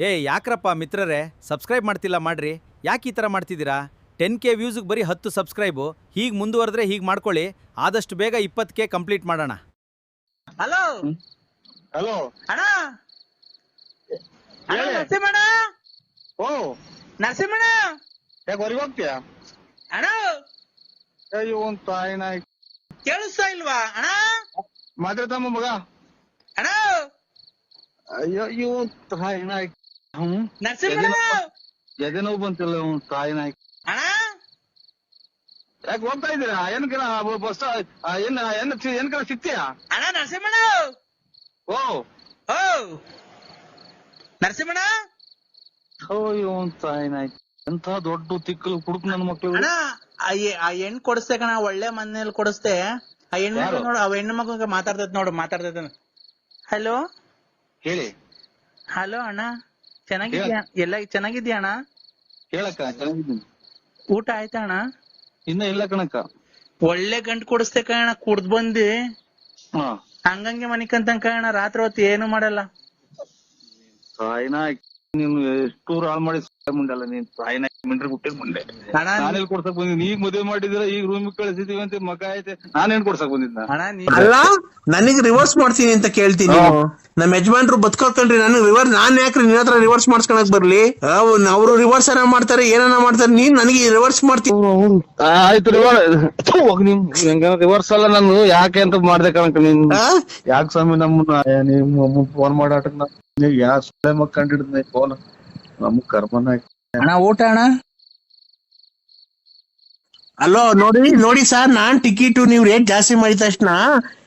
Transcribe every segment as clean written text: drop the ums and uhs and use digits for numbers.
ಏ ಯಾಕ್ರಪ್ಪ ಮಿತ್ರರೇ ಸಬ್ಸ್ಕ್ರೈಬ್ ಮಾಡ್ತಿಲ್ಲ ಮಾಡ್ರಿ. ಯಾಕೆ ಈ ಥರ ಮಾಡ್ತಿದ್ದೀರಾ? 10K ವ್ಯೂಸ್ಗೆ ಬರೀ 10 ಸಬ್ಸ್ಕ್ರೈಬು. ಹೀಗೆ ಮುಂದುವರೆದ್ರೆ ಹೀಗೆ ಮಾಡ್ಕೊಳ್ಳಿ. ಆದಷ್ಟು ಬೇಗ 20K ಕಂಪ್ಲೀಟ್ ಮಾಡೋಣ. ಹಲೋ ಹಲೋ ಅಣ್ಣ, ಅಣ್ಣ ಹೇಳಿ. ನರಸಿಂಹಣ್ಣ, ಓ ನರಸಿಂಹಣ್ಣ ಯಾಕೆ ಹೊರಗೆ ಹೋಗ್ತೀಯ? ಅಣ್ಣ, ಅಯ್ಯೋ ಒಂದ್ ತಾಯಿನ ಕೇಳಿಸ್ತಾ ಇಲ್ವಾ ಅಣ್ಣ? ಮಾತಾಡ್ತಮ್ಮ ಮಗ. ಅಣ್ಣ ಅಯ್ಯೋ ಇವ್ ತಾಯಿನ ನರಸಿಂಹಣ್ಣ, ಎದೆ ನೋವು ಬಂತಿಲ್ಲ ಒಂದ್ ತಾಯಿನ. ಅಣ್ಣ ಯಾಕೆ ಹೋಗ್ತಾ ಇದ್ದೀರಾ? ಬಸ್ ಏನ್ ಕಡೆ ಸಿಗ್ತೀಯಾ? ಅಣ್ಣ ನರಸಿಂಹಣ್ಣ, ಓ ಓ ನರಸಿಂಹಣ್ಣ, ಅಯ್ಯೋ ಒಂದ್ ತಾಯಿನ ಎಂತ ದೊಡ್ಡ ತಿಕ್ಕಲು ಕುಡುಕ್ ನನ್ ಮಕ್ಳು. ಅಣ್ಣ ಆ ಹೆಣ್ಣು ಕೊಡಿಸ್ತೆ ಕಣ, ಒಳ್ಳೆ ಮನೇಲಿ ಕೊಡಿಸ್ತೆ. ಆ ಹೆಣ್ಣು ಮಗು ನೋಡು, ಆ ಹೆಣ್ಣು ಮಗ ಮಾತಾಡ್ತೈತ್ ನೋಡು, ಮಾತಾಡ್ತೈತ. ಹಲೋ ಹೇಳಿ. ಹಲೋ ಅಣ್ಣ, ಚೆನ್ನಾಗಿದ್ಯಾ? ಎಲ್ಲ ಚೆನ್ನಾಗಿದ್ಯಾ ಅಣ್ಣ? ಹೇಳಕ್ಕ ಚೆನ್ನಾಗಿದ್ದೀನಿ. ಊಟ ಆಯ್ತಾ ಅಣ್ಣ? ಇನ್ನ ಇಲ್ಲ ಕಣಕ್ಕ. ಒಳ್ಳೆ ಗಂಟು ಕೊಡಿಸ್ತೆ ಕಣ, ಕುಡ್ದ್ ಬಂದಿ ಹಾ ಹಂಗಂಗೆ ಮನಿಕಂತ ಕಣ, ರಾತ್ರಿ ಹೊತ್ತು ಏನು ಮಾಡಲ್ಲ. ತಾಯಿನ ನೀನು ಎಷ್ಟೂರು ಹಾಳು ಮಾಡಿ ಮುಂದಲ್ಲ ನೀನ್ ತಾಯಿನ ಮಿಂಡ್ರಿ ಹುಟ್ಟಿದ್ ಮುಂದೆ. ಅಣ್ಣ ನಾನೆಲ್ಲಿ ಕೊಡ್ಸಕ್ ಬಂದಿದ್ದೀನಿ? ಈಗ ಮದುವೆ ಮಾಡಿದಿರ, ಈಗ ರೂಮ್ ಕಳಿಸಿದೀವಿ ಅಂತ ಮಗ ಐತೆ, ನಾನೇನ್ ಕೊಡ್ಸಕ್ ಬಂದಿದ್ನ? ಅಣ್ಣ ಅಲ್ಲ, ನನಗ್ ರಿವರ್ಸ್ ಮಾಡ್ತೀನಿ ಅಂತ ಕೇಳ್ತೀನಿ. ನಮ್ ಯಜಮಾನ್ರು ಬದುಕೋಕಂಡ್ರಿ, ನನಗ್ ರಿವರ್ಸ್ ನಾನ್ ಯಾಕ್ರಿ ನಿನ್ನ ಹತ್ರ ರಿವರ್ಸ್ ಮಾಡ್ಸ್ಕೊಳಕ್ ಬರ್ಲಿ? ಅವ್ರು ರಿವರ್ಸ್ ಏನ ಮಾಡ್ತಾರೆ, ಏನನ ಮಾಡ್ತಾರೆ, ನೀನ್ ನನಗೆ ರಿವರ್ಸ್ ಮಾಡ್ತೀನಿ. ಆಯ್ತು ರಿವರ್ಸ್ ಅಲ್ಲ, ನಾನು ಯಾಕೆ ಅಂತ ಮಾಡ್ದೆ ಕಣಕ. ನೀನ್ ಯಾಕೆ ಸ್ವಾಮಿ ನಮ್ಮನ್ನ ಫೋನ್ ಮಾಡಾಟಕ್ ಯಾಕೆ ಸುಳ್ಳೆ ಮಕ್ಕಂಡಿಡ್ದೆ ಫೋನ್ ನಮ್ ಕರ್ಮನ. ಅಣ್ಣ ಊಟ ಅಣ್ಣ? ಅಲ್ಲೋ ನೋಡಿ ಸರ್, ನಾನ್ ಟಿಕೆಟ್ ನೀವ್ ರೇಟ್ ಜಾಸ್ತಿ ಮಾಡಿದ ತಕ್ಷಣ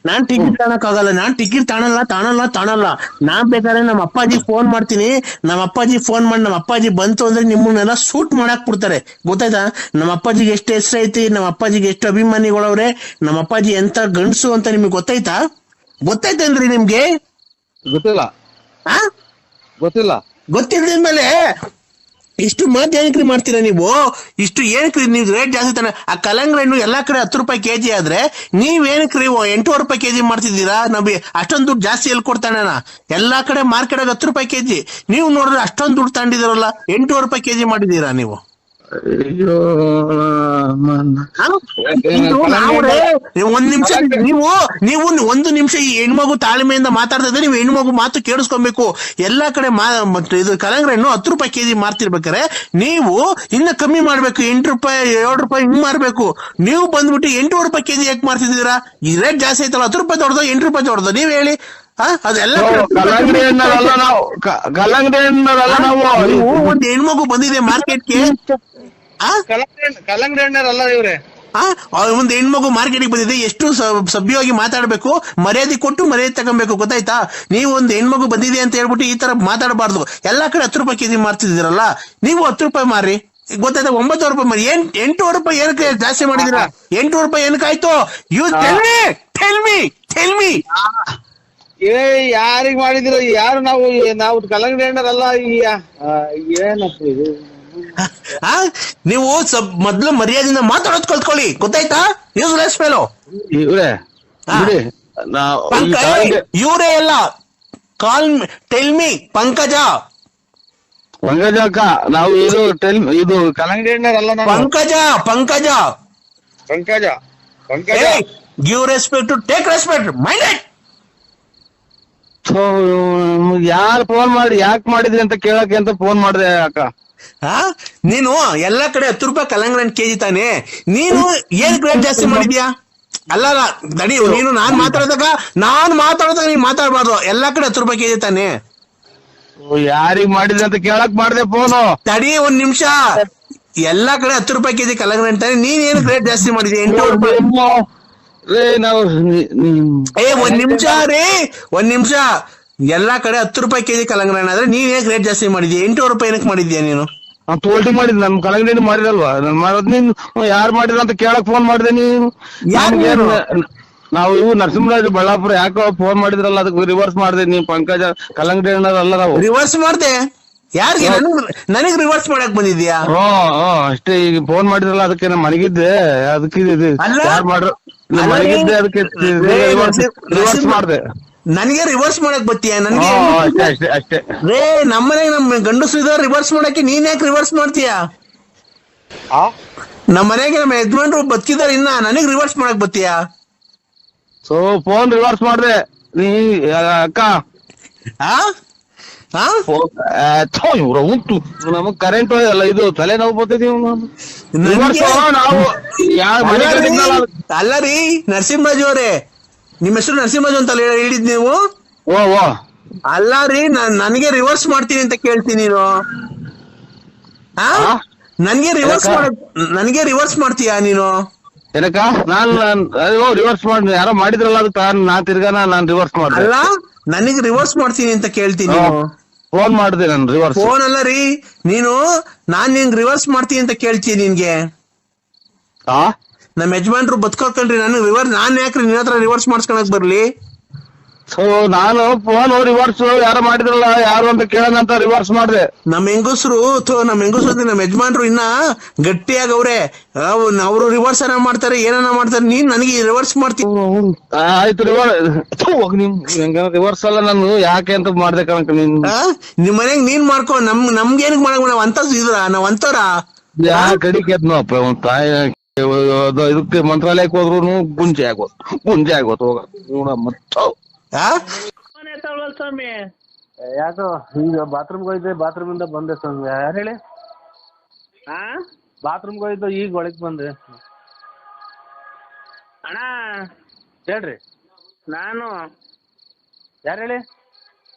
ನಾನ್ ಟಿಕೆಟ್ ತಾಣಕ್ ಆಗಲ್ಲ. ನಾನ್ ಟಿಕೆಟ್ ತಾಣಲ್ಲ. ನಾನ್ ಬೇಕಾದ್ರೆ ನಮ್ಮ ಅಪ್ಪಾಜಿ ಫೋನ್ ಮಾಡ್ತೀನಿ. ನಮ್ಮ ಅಪ್ಪಾಜಿ ಫೋನ್ ಮಾಡಿ ನಮ್ಮ ಅಪ್ಪಾಜಿ ಬಂತು ಅಂದ್ರೆ ನಿಮ್ಮನ್ನೆಲ್ಲ ಶೂಟ್ ಮಾಡಾಕ್ ಬಿಡ್ತಾರೆ, ಗೊತ್ತಾಯ್ತಾ? ನಮ್ಮ ಅಪ್ಪಾಜಿಗೆ ಎಷ್ಟು ಹೆಸರು ಐತಿ, ನಮ್ಮ ಅಪ್ಪಾಜಿಗೆ ಎಷ್ಟು ಅಭಿಮಾನಿಗಳವ್ರೆ, ನಮ್ಮ ಅಪ್ಪಾಜಿ ಎಂತ ಗಂಡಸು ಅಂತ ನಿಮ್ಗೆ ಗೊತ್ತಾಯ್ತೇನ್ರಿ ನಿಮ್ಗೆ? ಗೊತ್ತಿಲ್ಲ ಆ ಗೊತ್ತಿಲ್ಲದ್ಮೇಲೆ ಇಷ್ಟು ಮಾತು ಏನಕ್ರಿ ಮಾಡ್ತೀರಾ ನೀವು? ಇಷ್ಟು ಏನಕ್ರಿ ನೀವು ರೇಟ್ ಜಾಸ್ತಿ ತಾನೆ? ಆ ಕಲ್ಲಂಗಡಿ ಹಣ್ಣು ಎಲ್ಲಾ ಕಡೆ 10 ರೂಪಾಯಿ ಕೆಜಿ ಆದ್ರೆ ನೀವ್ ಏನಕ್ರಿ 8 ರೂಪಾಯಿ ಕೆಜಿ ಮಾಡ್ತಿದ್ದೀರಾ? ನಮಗೆ ಅಷ್ಟೊಂದು ದುಡ್ಡು ಜಾಸ್ತಿ ಎಲ್ಲಿ ಕೊಡ್ತಾನೆ? ಎಲ್ಲಾ ಕಡೆ ಮಾರ್ಕೆಟ್ 10 ರೂಪಾಯಿ ಕೆಜಿ, ನೀವು ನೋಡಿದ್ರೆ ಅಷ್ಟೊಂದು ದುಡ್ಡು ತಗೊಂಡಿದ್ದೀರಲ್ಲ, 8 ರೂಪಾಯಿ ಕೆಜಿ ಮಾಡಿದೀರಾ ನೀವು. ಅಯ್ಯೋ ಒಂದ್ ನಿಮಿಷ ನೀವು ಒಂದು ನಿಮಿಷ ಈ ಹೆಣ್ಮಗು ತಾಳ್ಮೆಯಿಂದ ಮಾತಾಡ್ತಾ ಇದ್ರೆ ನೀವು ಹೆಣ್ಮಗು ಮಾತು ಕೇಳಿಸ್ಕೊಬೇಕು. ಎಲ್ಲಾ ಕಡೆ ಇದು ಕಲ್ಲಂಗಡಿ ಹಣ್ಣು 10 ರೂಪಾಯಿ ಕೆಜಿ ಮಾರ್ತಿರ್ಬೇಕಾರೆ ನೀವು ಇನ್ನ ಕಮ್ಮಿ ಮಾಡ್ಬೇಕು, 8 ರೂಪಾಯಿ 7 ರೂಪಾಯಿ ಹಿಂಗ್ ಮಾರ್ಬೇಕು. ನೀವು ಬಂದ್ಬಿಟ್ಟು 8 ರೂಪಾಯಿ ಕೆಜಿ ಯಾಕೆ ಮಾರ್ತಿದ್ದೀರಾ? ಈ ರೇಟ್ ಜಾಸ್ತಿ ಐತಲ್ಲ, 10 ರೂಪಾಯಿ ದೊಡ್ಡದು 8 ರೂಪಾಯಿ ದೊಡ್ಡದು, ನೀವ್ ಹೇಳಿ. ಅದೆಲ್ಲ ಕಲ್ಲಂಗಡಿ ಹಣ್ಣಲ್ಲ ನಾವು. ಒಂದ್ ಹೆಣ್ಮಗು ಬಂದಿದೆ ಮಾರ್ಕೆಟ್ಗೆ, ಕಲ್ಲಂಗಡಿ ಹಣ್ಣರಲ್ಲ ಇವ್ರೆ. ಒಂದ್ ಹೆಣ್ಮಗು ಮಾರ್ಕೆಟಿಗೆ ಬಂದಿದೆ, ಎಷ್ಟು ಸಭ್ಯವಾಗಿ ಮಾತಾಡ್ಬೇಕು, ಮರ್ಯಾದೆ ಕೊಟ್ಟು ಮರ್ಯಾದೆ ತಗೊಬೇಕು, ಗೊತ್ತಾಯ್ತಾ? ನೀವು ಒಂದ್ ಹೆಣ್ಮಗು ಬಂದಿದೆ ಅಂತ ಹೇಳ್ಬಿಟ್ಟು ಈ ತರ ಮಾತಾಡಬಾರ್ದು. ಎಲ್ಲಾ ಕಡೆ 10 ರೂಪಾಯಿ ಕೆಜಿ ಮಾರ್ತಿದ್ದೀರಲ್ಲ, ನೀವು 10 ರೂಪಾಯಿ ಮಾರಿ, ಗೊತ್ತಾಯ್ತಾ? 9 ರೂಪಾಯಿ ಮಾರಿ. 8 ರೂಪಾಯಿ ಏನಕ್ಕೆ ಜಾಸ್ತಿ ಮಾಡಿದಿರಾ? 8 ರೂಪಾಯಿ ಏನಕ್ಕಾಯ್ತು? ಟೆಲ್ ಮಿ ಯಾರಿಗ್ ಮಾಡಿದಿರೋ? ಯಾರು ನಾವು ಕಲ್ಲಂಗಡಿ ಹಣ್ಣರಲ್ಲ. ಏನಪ್ಪ ಇದು? ನೀವು ಮೊದ್ಲು ಮರ್ಯಾದೆಯಿಂದ ಮಾತಾಡೋದ್ ಕಲ್ತ್ಕೊಳ್ಳಿ, ಗೊತ್ತಾಯ್ತಾ? Useless fellow. ಇವ್ರೆ ಇವರೇ ಎಲ್ಲ ಟೆಲ್ ಮಿ ಪಂಕಜ ಅಕ್ಕ, ನಾವು ಇದು ಕಲ್ಲಂಗಡಿ ಹಣ್ಣರಲ್ಲ. Pankaja give respect to take respect, mind it. ಯಾರು ಫೋನ್ ಮಾಡಿ ಯಾಕೆ ಮಾಡಿದ್ರಿ ಅಂತ ಕೇಳಕ್ಕೆ ಅಂತ ಫೋನ್ ಮಾಡಿದೆ ಅಕ್ಕ. ನೀನು ಎಲ್ಲಾ ಕಡೆ 10 ರೂಪಾಯಿ ಕಲ್ಲಂಗಡಿ ಹಣ್ಣು ಕೆಜಿ ತಾನೆ, ನೀನು ಏನ್ ರೇಟ್ ಜಾಸ್ತಿ ಮಾಡಿದ್ಯಾ? ಅಲ್ಲ ದಡಿ, ನೀನು ನಾನ್ ಮಾತಾಡಿದಾಗ ನೀನ್ ಮಾತಾಡ್ಬಾರ್ದು. ಎಲ್ಲಾ ಕಡೆ 10 ರೂಪಾಯಿ ಕೆಜಿ ತಾನೆ. ಯಾರಿಗ್ ಮಾಡಿದ್ರಿ ಅಂತ ಕೇಳಕ್ ಮಾಡಿದೆ ಫೋನು. ತಡಿ ಒಂದ್ ನಿಮಿಷ, ಎಲ್ಲಾ ಕಡೆ 10 ರೂಪಾಯಿ ಕೆಜಿ ಕಲ್ಲಂಗಡಿ ಹಣ್ಣು ತಾನೆ, ನೀನ್ ಏನ್ ರೇಟ್ ಜಾಸ್ತಿ ಮಾಡಿದ್ಯಾ? 8 ರೂಪಾಯಿ. ಒಂದ್ ನಿಮಿಷ, ಎಲ್ಲಾ ಕಡೆ 10 ರೂಪಾಯಿ ಕೆಜಿ ಕಲ್ಲಂಗಡಿ ಹಣ್ಣು ಆದ್ರೆ ನೀನ್ ಏನ್ ರೇಟ್ ಜಾಸ್ತಿ ಮಾಡಿದ್ಯಾ? 8 ರೂಪಾಯಿ ಏನಕ್ಕೆ ಮಾಡಿದ್ಯಾ ನೀನು? ತೋಲ್ಟಿ ಮಾಡಿದ್ ನಮ್ ಕಲ್ಲಂಗಡಿ ಮಾಡಿರಲ್ವಾ? ನೀನ್ ಯಾರು ಮಾಡಿದ್ರ ಅಂತ ಕೇಳಕ್ ಫೋನ್ ಮಾಡಿದೆ. ನೀನು ನಾವು ನರಸಿಂಹರಾಜ್ ಬಳ್ಳಾಪುರ ಯಾಕೋ ಫೋನ್ ಮಾಡಿದ್ರಲ್ಲ, ಅದಕ್ಕೆ ರಿವರ್ಸ್ ಮಾಡಿದೆ. ನೀವ್ ಪಂಕಜ ಕಲ್ಲಂಗಡಿ ಹಣ್ಣರಲ್ಲ. ನಾವು ರಿವರ್ಸ್ ಮಾಡ್ದೆ ಯಾರಿಗೆ? ನನಗ್ ರಿವರ್ಸ್ ಮಾಡಕ್ ಬಂದಿದ್ಯಾ? ಅಷ್ಟೇ. ಈಗ ಫೋನ್ ಮಾಡಿದ್ರಲ್ಲ, ಅದಕ್ಕೆ ನಾ ಮಲಗಿದ್ದೆ, ಅದಕ್ಕೆ ಯಾರು ಮಾಡ್ರು ಮಲಗಿದ್ದೆ, ಅದಕ್ಕೆ ರಿವರ್ಸ್ ಮಾಡಿದೆ. ನನಗೆ ರಿವರ್ಸ್ ಮಾಡಕ್ ಬತ್ತೀಯ ನನಗೆ ಅಷ್ಟೇ ಅಷ್ಟೇ ಅಷ್ಟೇ. ರೇ ನಮ್ಮನೆಗೆ ನಮ್ ಗಂಡಸರು ಇದಾರೆ ರಿವರ್ಸ್ ಮಾಡಕ್ಕೆ, ನೀನ್ ಯಾಕೆ ರಿವರ್ಸ್ ಮಾಡ್ತೀಯ? ನಮ್ಮ ಮನೆಗೆ ನಮ್ಮ ಯಜಮಾನ್ರು ಬದುಕಿದಾರೆ, ಇನ್ನ ನನಗ್ ರಿವರ್ಸ್ ಮಾಡಕ್ ಬತ್ತೀಯ? ಸೊ ಫೋನ್ ರಿವರ್ಸ್ ಮಾಡ್ದೆ ನೀ ಅಕ್ಕ. ಇವ್ರ ಉಂಟು ನಮಗ್ ಕರೆಂಟ್ ಅಲ್ಲ, ಇದು ತಲೆನೋವು ಬರ್ತೈತಿ. ನಾವು ಅಲ್ಲ ರೀ ನರಸಿಂಹರಾಜು ಅವರೇ, ನಿಮ್ಮ ಹೆಸರು ನರಸಿಂಹರಾಜು ಅಂತ ಹೇಳಿದ್ ನೀವು? ಓ ಓ ಅಲ್ಲ ರೀ, ನನಗೆ ರಿವರ್ಸ್ ಮಾಡ್ತೀನಿ ಅಂತ ಕೇಳ್ತೀನಿ ನೀನು. ನನಗೆ ರಿವರ್ಸ್ ಮಾಡ್ತೀಯಾ ನೀನು? ಏನಕ್ಕ ನಾನ್ ರಿವರ್ಸ್ ಮಾಡಿ ಯಾರೋ ಮಾಡಿದ್ರಲ್ಲ ಅದಕ್ಕೆ ನಾನ್ ತಿರ್ಗಾ ನಾನ್ ರಿವರ್ಸ್ ಮಾಡ್ದೆ. ಅಲ್ಲ ನನಗೆ ರಿವರ್ಸ್ ಮಾಡ್ತೀನಿ ಅಂತ ಕೇಳ್ತೀನಿ. ಫೋನ್ ಮಾಡಿದೆ ನಾನು ರಿವರ್ಸ್. ಫೋನ್ ಅಲ್ಲ ರೀ, ನಾನ್ ನಿನ್ಗೆ ರಿವರ್ಸ್ ಮಾಡ್ತೀನಿ ಅಂತ ಕೇಳ್ತೀನಿ ನಿನ್ಗೆ. ನಮ್ಮ ಯಜಮಾನ್ರು ಬದುಕೋಕಲ್ರಿ, ನಾನ್ ಯಾಕ್ರಿ ನಿನ್ನ ಹತ್ರ ರಿವರ್ಸ್ ಮಾಡ್ಸ್ಕೊಳಕ್ ಬರ್ಲಿ? ಸೊ ನಾನು ಫೋನ್ ರಿವರ್ಸ್ ಯಾರೋ ಮಾಡಿದ್ರಲ್ಲ ಯಾರು ಅಂತ ಕೇಳೋಣ ಅಂತ ರಿವರ್ಸ್ ಮಾಡಿದೆ. ನಮ್ಮ ಹೆಂಗಸರು ನಮ್ಮ ಯಜಮಾನ್ರು ಇನ್ನ ಗಟ್ಟಿಯಾಗವ್ರೆ, ಅವ್ರು ರಿವರ್ಸ್ ಏನ ಮಾಡ್ತಾರೆ ಏನಾನ ಮಾಡ್ತಾರೆ, ನೀನ್ ನನಗೆ ರಿವರ್ಸ್ ಮಾಡ್ತೀನಿ. ಆಯ್ತು ರಿವರ್ಸ್ ಅಲ್ಲ ನಾನು ಯಾಕೆ ಅಂತ ಮಾಡ್ದೆ ಕಣಕ. ನಿಮ್ ಮನೆಗ್ ನೀನ್ ಮಾಡ್ಕೊ, ನಮ್ಗೇನಕ್ ಮಾಡಕ್ ನಾವ್ ಅಂತ ನಾವ್ ಅಂತವ್ರ ಯಾ ಕಡಿಕೆ ಅಪ್ಪ ಒಂದ್ ತಾಯಿ ಇದಕ್ಕೆ ಮಂತ್ರಾಲಯಕ್ಕೆ ಹೋದ್ರು ಗುಂಜೆ ಆಗೋದು ಹೋಗ ಮತ್ತ ಸ್ವಾಮಿ. ಯಾಕೋ ಈಗ ಬಾತ್ರೂಮ್ಗೆ ಹೋಯ್ದೆ, ಬಾತ್ರೂಮ್ ಇಂದ ಬಂದೆ ಸ್ವಾಮಿ. ಯಾರು ಹೇಳಿ? ಬಾತ್ರೂಮ್ಗೆ ಹೋಯ್ದು ಈಗ ಒಳಗ್ ಬಂದೆ. ಅಣ್ಣ ಹೇಳ್ರಿ. ನಾನು ಯಾರು ಹೇಳಿ?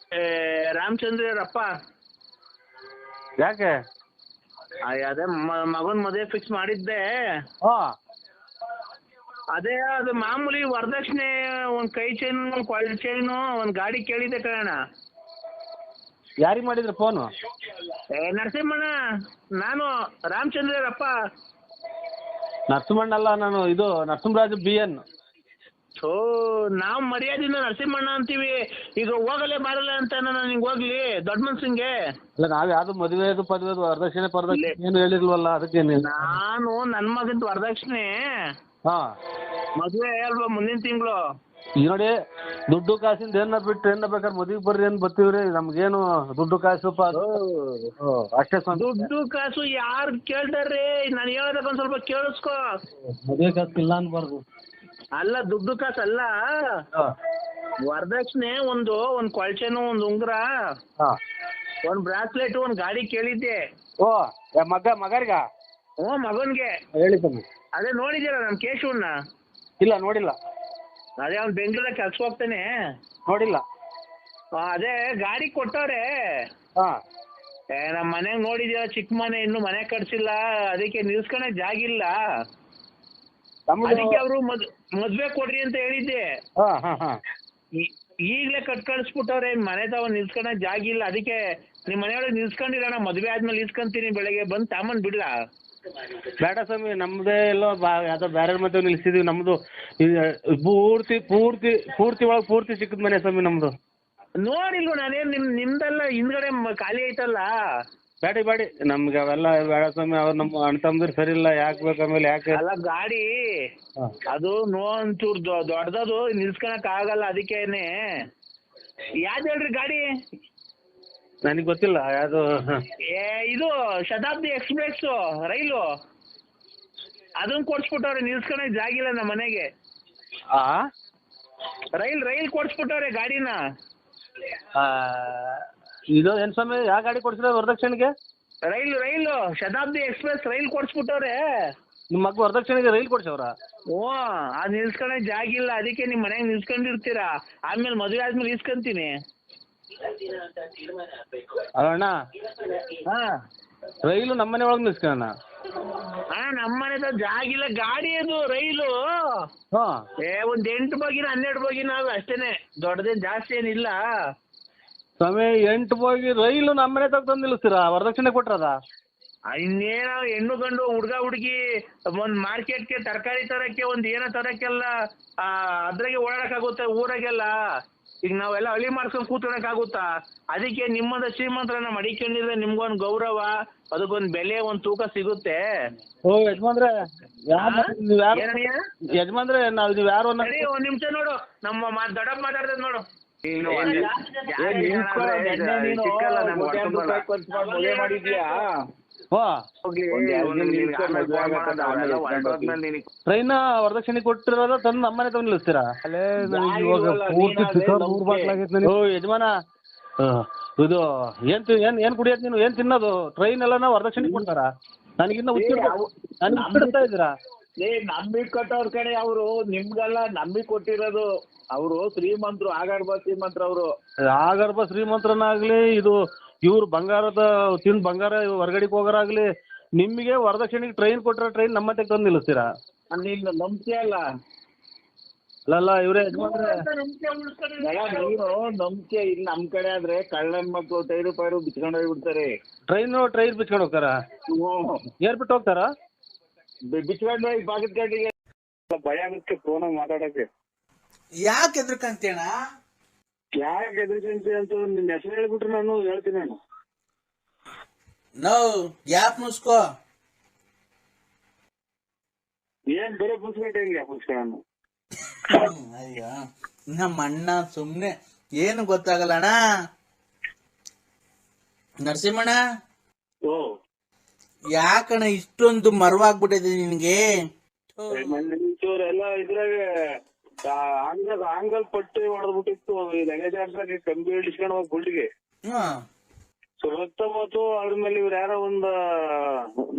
ರಾಮಚಂದ್ರಪ್ಪ. ಯಾಕೆ? ಅದೇ ಮಗನ್ ಮದುವೆ ಫಿಕ್ಸ್ ಮಾಡಿದ್ದೆ. ಅದೇ ಅದು ಮಾಮೂಲಿ ವರದಕ್ಷಿಣೆ, ಒಂದ್ ಕೈ ಚೈನ್, ಒಂದ್ ಕ್ವಾಲಿಟಿ ಚೈನು, ಒಂದ್ ಗಾಡಿ ಕೇಳಿದ್ದೆ ಕಣ. ಯಾರಿಗ್ ಮಾಡಿದ್ರ ಫೋನು? ನರಸಿಂಹಣ್ಣ, ನಾನು ರಾಮಚಂದ್ರಪ್ಪ. ನರಸಿಂಹಣ್ಣ ಅಲ್ಲ, ನಾನು ಇದು ನರಸಿಂಹರಾಜು BN. ನಾವ್ ಮರ್ಯಾದಿಂದ ನರಸಿಂಹಣ್ಣ ಅಂತೀವಿ. ಈಗ ಹೋಗಲೇ ಬರಲ್ಲ ಅಂತ ನಾನು ನಿಂಗೆ ಹೋಗ್ಲಿ ದೊಡ್ಡ ಮನ್ಸಿಂಗೆ. ಅಲ್ಲ ನಾವ್ ಯಾವ್ದು ಮದುವೆದು ಪದವೇದು ವರದಕ್ಷಿಣೆ ಏನು ಹೇಳಿಲ್ವಲ್ಲ, ಅದಕ್ಕೆ ನಾನು ನನ್ ಮಗಂದು ವರದಕ್ಷಿಣೆ ಮದುವೆ ಅಲ್ವಾ ಮುಂದಿನ ತಿಂಗಳು. ಈಗ ನೋಡಿ, ದುಡ್ಡು ಕಾಸಿಂದ ಏನ ಬಿಟ್ಟು ಏನ ಬೇಕಾದ್ರೆ ಮದುವೆ ಬರ್ರಿ ಏನ್ ಬರ್ತೀವ್ರಿ, ನಮ್ಗೇನು ದುಡ್ಡು ಕಾಸು ಅಷ್ಟೇ. ದುಡ್ಡು ಕಾಸು ಯಾರು ಕೇಳ್ತಾರ್ರಿ? ನಾನು ಹೇಳೋದಕ್ಕೆ ಒಂದ್ ಸ್ವಲ್ಪ ಕೇಳಿಸ್ಕೊ. ಮದುವೆ ಕಾಸು ಇಲ್ಲ ಅನ್ಬಾರ್ದು. ಅಲ್ಲ ದುಡ್ಡು ಕಾಸು ಅಲ್ಲ, ವರದಕ್ಷಿಣೆ ಒಂದ್ ಕೊಳ್ಚೆನು, ಒಂದ್ ಉಂಗುರ, ಒಂದ್ ಬ್ರಾಸ್ಲೆಟ್, ಒಂದ್ ಗಾಡಿ ಕೇಳಿದ್ದೆ. ಮಗರ್ಗ? ಮಗನ್ಗೆ ಹೇಳಿ ಸ್ವಾಮಿ. ಅದೇ ನೋಡಿದ್ದೀರ ನಮ್ ಕೇಶವನ್ನ? ಇಲ್ಲ ನೋಡಿಲ್ಲ. ಅದೇ ಅವ್ನು ಬೆಂಗಳೂರಾಗ ಕೆಲ್ಸ ಹೋಗ್ತಾನೆ. ನೋಡಿಲ್ಲ. ಅದೇ ಗಾಡಿ ಕೊಟ್ಟವ್ರೆ. ನಮ್ ಮನೆಗ್ ನೋಡಿದ್ಯಾ, ಚಿಕ್ಕ ಮನೆ, ಇನ್ನು ಮನೆ ಕಟ್ಸಿಲ್ಲ, ಅದಕ್ಕೆ ನಿಲ್ಸ್ಕೊಳಕ್ ಜಾಗಿಲ್ಲ. ಅದಕ್ಕೆ ಅವರು ಮದ್ವೆ ಕೊಡ್ರಿ ಅಂತ ಹೇಳಿದ್ದೆ. ಈಗ್ಲೇ ಕಟ್ ಕಳಿಸ್ಬಿಟ್ಟವ್ರೆ, ಮನೆ ತಾವ ನಿಲ್ಸ್ಕೊಳಕ್ ಜಾಗಿಲ್ಲ. ಅದಕ್ಕೆ ನಿಮ್ ಮನೆಯೊಳಗೆ ನಿಲ್ಸ್ಕೊಂಡಿರೋಣ, ಮದ್ವೆ ಆದ್ಮೇಲೆ ನಿಲ್ಸ್ಕೊಂತೀನಿ, ಬೆಳಗ್ಗೆ ಬಂದ್ ತಾಮನ್ ಬಿಡ್ಲಾ? ಬೇಡ ಸ್ವಾಮಿ, ನಮ್ದೇ ಎಲ್ಲೋ ಯಾವ್ದೋ ಬೇರೆ ಮದುವೆ ನಿಲ್ಸಿದೀವಿ. ನಮ್ದು ಪೂರ್ತಿ ಪೂರ್ತಿ ಪೂರ್ತಿ ಒಳಗೆ ಪೂರ್ತಿ ಚಿಕ್ಕದ ಮನೆ ಸ್ವಾಮಿ ನಮ್ದು. ನೋಡಿಲ್ವ ನಾನೇನ್ ನಿಮ್ದೆಲ್ಲ ಹಿಂದ್ಗಡೆ ಖಾಲಿ ಐತಲ್ಲ. ಬೇಡಿ ನಮ್ಗೆ ಅವೆಲ್ಲ ಬೇಡ ಸ್ವಾಮಿ. ಅವ್ರು ನಮ್ಮ ಅಣ್ಣ ತಮ್ಮದಿರು ಸರಿ ಇಲ್ಲ, ಯಾಕೆ ಬೇಕು ಆಮೇಲೆ ಯಾಕೆ? ಅಲ್ಲ ಗಾಡಿ ಅದು ಒಂಚೂರು ದೊಡ್ಡದದು, ನಿಲ್ಸ್ಕೊಳಕ್ ಆಗಲ್ಲ. ಅದಕ್ಕೇನೆ ಯಾವ್ದು ಹೇಳ್ರಿ ಗಾಡಿ? ನನಗ್ ಗೊತ್ತಿಲ್ಲ ಯಾವ್ದು. ಇದು ಶತಾಬ್ದಿ ಎಕ್ಸ್ಪ್ರೆಸ್ ರೈಲು, ಅದನ್ನ ಕೊಡ್ಸ್ಬಿಟ್ಟವ್ರೆ, ನಿಲ್ಸ್ಕೊಳಕ್ ಜಾಗಿಲ್ಲ ನಮ್ಮ ಮನೆಗೆ. ರೈಲ್ ಕೊಡ್ಸ್ಬಿಟ್ಟವ್ರೆ ಗಾಡಿನ. ಇದು ಏನ್ ಸ್ವಾಮಿ, ಯಾವ ಗಾಡಿ ಕೊಡ್ಸಿದ್ರೆ ವರದಕ್ಷಿಣೆಗೆ? ರೈಲು ಶತಾಬ್ದಿ ಎಕ್ಸ್ಪ್ರೆಸ್ ರೈಲ್ ಕೊಡ್ಸ್ಬಿಟ್ಟವ್ರೆ. ನಿಮ್ಮ ಮಗ ವರದಕ್ಷಿಣೆಗೆ ರೈಲ್ ಕೊಡ್ಸವ್ರ? ಅದ್ ನಿಲ್ಸ್ಕೊಳಕ್ ಜಾಗಿಲ್ಲ, ಅದಕ್ಕೆ ನಿಮ್ ಮನೆಗೆ ನಿಲ್ಸ್ಕೊಂಡಿರ್ತೀರಾ, ಆಮೇಲೆ ಮದುವೆ ಆದ್ಮೇಲೆ ಇಸ್ಕೊಂತೀನಿ. ಅಣ್ಣ ರೈಲು ನಮ್ಮನೆ ಒಳಗೆ ನಿಲ್ಸ್ಕೊಳ್ಳೋಣ. ನಮ್ಮನೆ ಜಾಗಿಲ್ಲ, ಗಾಡಿ ಅದು ರೈಲು. ಒಂದ್ 8 ಬೋಗಿನ 12 ಬೋಗಿನ ಅಷ್ಟೇನೆ, ದೊಡ್ಡದೇನ್ ಜಾಸ್ತಿ ಏನಿಲ್ಲ. ಸ್ವಾಮಿ 8 ಬೋಗಿ ರೈಲು ನಮ್ಮನೆ ತಂದು ನಿಲ್ಲಿಸ್ತೀರಾ? ವರದಕ್ಷಿಣೆ ಕೊಟ್ರದ? ಇನ್ನೇನ ಹೆಣ್ಣು ಗಂಡು, ಹುಡ್ಗ ಹುಡ್ಗಿ, ಒಂದ್ ಮಾರ್ಕೆಟ್ಗೆ ತರಕಾರಿ ತರಕ್ಕೆ, ಒಂದ್ ಏನೋ ತರಕ್ಕೆಲ್ಲ ಅದ್ರಾಗೆ ಓಡಾಡಕ್ಕಾಗುತ್ತೆ ಊರಾಗೆಲ್ಲ. ಈಗ ನಾವೆಲ್ಲ ಹಳ್ಳಿ ಮಾಡ್ಸ್ಕೊಂಡ್ ಕೂತ್ಕೊಳಕ್ ಆಗುತ್ತಾ? ಅದಕ್ಕೆ ನಿಮ್ಮದ ಶ್ರೀಮಂತರನ್ನ ಮಡಿಕೊಂಡಿದ್ರೆ ನಿಮ್ಗೊಂದ್ ಗೌರವ, ಅದಕ್ಕೊಂದ್ ಬೆಲೆ, ಒಂದ್ ತೂಕ ಸಿಗುತ್ತೆ. ಯಜಮಾನ್ರೆ ಯಜಮಾನ್ರೆ, ನೀವು ಯಾರು? ಒಂದ್ ನಿಮಿಷ ನೋಡು, ನಮ್ಮ ದೊಡ್ಡಪ್ಪ ಮಾತಾಡ್ತದ ನೋಡು. ನೀನು ಸಿಕ್ಕಲ್ಲ ಮದುವೆ ಮಾಡಿದ್ಯಾ? ಟ್ರೈನ್ ವರದಕ್ಷಿಣೆ ಕೊಟ್ಟಿರೋದ ತಂದು ನಮ್ಮನೆ ತಂದು ನಿಲ್ಲಿಸ್ತೀರಾ? ಓ ಯಜಮಾನ, ಇದು ಏನ್ ಕುಡಿಯೋದು ನೀನು? ಏನ್ ತಿನ್ನೋದು? ಟ್ರೈನ್ ಎಲ್ಲ ವರದಕ್ಷಿಣೆ ಕೊಡ್ತಾರ? ನನಗಿನ್ನ ಹುಚ್ಚಿಡ್ತಾ ಇದ್ದೀರಾ? ನಂಬಿಕೆ ಕೊಟ್ಟವ್ರ ಕಡೆ ಅವರು, ನಿಮ್ಗೆಲ್ಲ ನಂಬಿಕೆ ಕೊಟ್ಟಿರೋದು ಅವರು. ಶ್ರೀಮಂತರು, ಆಗರ್ಭ ಶ್ರೀಮಂತರು ಅವರು. ಆಗರ್ಭ ಶ್ರೀಮಂತರನ್ನಾಗ್ಲಿ, ಇದು ಇವ್ರು ಬಂಗಾರದ ತಿಂದು ಬಂಗಾರ ಹೊರಗಡೆಗೆ ಹೋಗೋರಾಗ್ಲಿ, ನಿಮಗೆ ವರದಕ್ಷಿಣೆಗೆ ಟ್ರೈನ್ ಕೊಟ್ಟಿರೋ ಟ್ರೈನ್ ನಮ್ಮತ್ತೆ ತಂದು ನಿಲ್ಲಿಸ್ತೀರಾ? ನಿನ್ನ ನಂಬಿಕೆ ಅಲ್ಲ ಅಲ್ಲ ಇವ್ರೇ ಯಜಮಾನ್ರೆ, ನೀನು ನಂಬಿಕೆ ಇಲ್ಲಿ ನಮ್ ಕಡೆ ಆದ್ರೆ ಕಳ್ಳನ್ ಮಕ್ಕಳು ಟೈರು ಪೈರು ಬಿಚ್ಕೊಂಡು ಹೋಗ್ಬಿಡ್ತಾರೆ. ಟ್ರೈನ್ ಬಿಚ್ಕೊಂಡು ಹೋಗ್ತಾರ? ಏರ್ಬಿಟ್ಟು ಹೋಗ್ತಾರ? ಬಿಚ್ಕೊಂಡು ಹೋಗಿ ಪಾಕೆಟ್ ಕಟ್ಟಿಗೆ ಭಯ ಆಗುತ್ತೆ ಫೋನ್ ಮಾತಾಡಕ್ಕೆ. ಯಾಕೆ ಎದ್ರಕಂತೇಣ? ಯಾಕೆ ಎದುರ್ಕಂತ ಅಂತ ನಿನ್ನ ಹೆಸರು ಹೇಳ್ಬಿಟ್ರೆ ನಾನು ಹೇಳ್ತೀನಿ. ನಾನು ನಾವು ಗ್ಯಾಪ್ ಮುಸ್ಕೋ. ಏನ್ ಬೇರೆ ಪುಸ್ತಕ ಹೆಂಗೆ ಪುಸ್ತಕ? ಅಯ್ಯೋ ನಮ್ಮ ಅಣ್ಣ ಸುಮ್ನೆ ಏನು ಗೊತ್ತಾಗಲ್ಲ ಅಣ್ಣ. ನರಸಿಂಹಣ್ಣ, ಓ ಯಾಕಣ್ಣ ಇಷ್ಟೊಂದು ಮರವಾಗ್ಬಿಟ್ಟಿದೆ ನಿನ್ಗೆ? ಎಲ್ಲ ಇದ್ರಾಗ ಆಂಗಲ್ ಪಟ್ಟಿ ಹೊಡೆದ್ಬಿಟ್ಟಿತ್ತು. ಲಗೇಜ್ ಹಾಕ್ಸಾಗಿ ಕಂಬಿ ಹಿಡಿಸ್ಕೊಂಡು ಹೋಗಿ ಗುಂಡಿಗೆ ಸುತ್ತಮತ್ತು. ಅದ್ರ ಮೇಲೆ ಇವ್ರು ಯಾರೋ ಒಂದ್